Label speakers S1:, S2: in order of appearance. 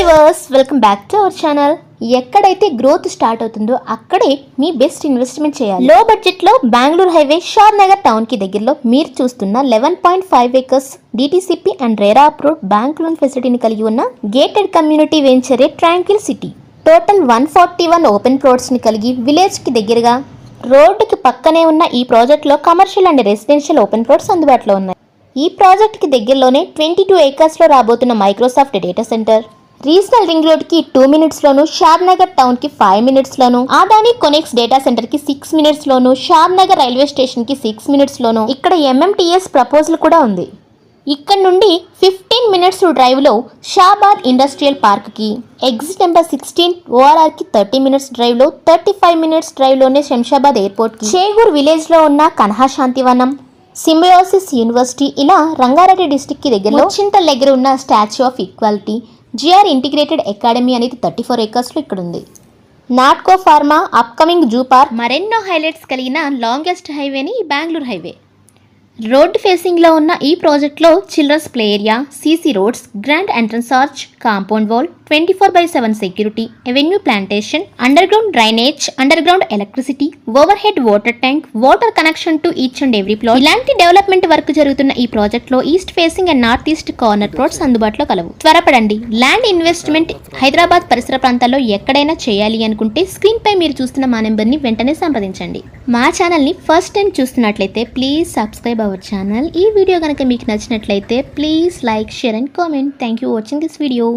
S1: Viewers, welcome back to our channel. ఎక్కడైతే growth start అవుతుందో అక్కడే మీ బెస్ట్ ఇన్వెస్ట్మెంట్ చేయాలి. లో బడ్జెట్ లో Bengaluru highway Shadnagar town కి దగ్గరలో మీరు చూస్తున్న 11.5 acres DTCP and RERA approved bank loan ఫెసిలిటీని కలిగి ఉన్న గేటెడ్ కమ్యూనిటీ వెంచరే tranquil city. Total 141 open plots ని కలిగి విలేజ్ కి దగ్గరగా రోడ్డుకి పక్కనే ఉన్న ఈ ప్రాజెక్ట్ లో commercial and residential open plots అందుబాటులో ఉన్నాయి. ఈ ప్రాజెక్ట్ కి దగ్గరలోనే 22 acres లో రాబోతున్న Microsoft data centre, regional ring road కి 2 minutes లోను, షాద్ నగర్ టౌన్ కి 5 minutes లోను, అదానీ కొనెక్స్ డేటా సెంటర్ కి 6 minutes లోను, షాద్ నగర్ రైల్వే స్టేషన్ కి 6 minutes లోను ఇక్కడ MMTS ప్రపోజల్ కూడా ఉంది. ఇక్కడ నుండి 15 minutes డ్రైవ్ లో షాబాద్ ఇండస్ట్రియల్ పార్క్ కి, ఎగ్జిట్ నెంబర్ 16 ORR కి 30 minutes డ్రైవ్ లో, 35 minutes డ్రైవ్ లోనే శంషాబాద్ ఎయిర్పోర్ట్ కి, చేగూర్ విలేజ్ లో ఉన్న కన్హా శాంతివనం, సింబయోసిస్ యూనివర్సిటీ, ఇలా రంగారెడ్డి డిస్టిక్ కి దగ్గరలో చింతల దగ్గర ఉన్న statue of equality, GR integrated academy అనేది 34 acres లో ఇక్కడ ఉంది. Natco pharma, upcoming zoo park, మరెన్నో హైలైట్స్ కలిగిన లాంగెస్ట్ హైవేని బెంగళూరు హైవే. రోడ్ ఫేసింగ్ లో ఉన్న ఈ ప్రాజెక్ట్ లో children's play area, CC roads, grand entrance arch, compound wall, 24/7 security, avenue plantation, underground drainage, underground electricity, overhead water tank, water connection to each and every plot, ఇలాంటి development work జరుగుతున్న ఈ project లో east facing and north east corner plots అందుబాటులో కలవు. త్వరపడండి. Land investment Hyderabad పరిసర ప్రాంతాల్లో ఎక్కడైనా చేయాలి అనుకుంటే స్క్రీన్ పై మీరు చూస్తున్న మా నెంబర్ ని వెంటనే సంప్రదించండి. మా ఛానల్ ని ఫస్ట్ టైం చూస్తున్నట్లయితే ప్లీజ్ సబ్స్క్రైబ్ అవర్ ఛానల్. ఈ వీడియో కనుక మీకు నచ్చినట్లయితే please like, share and comment. Thank you watching this video.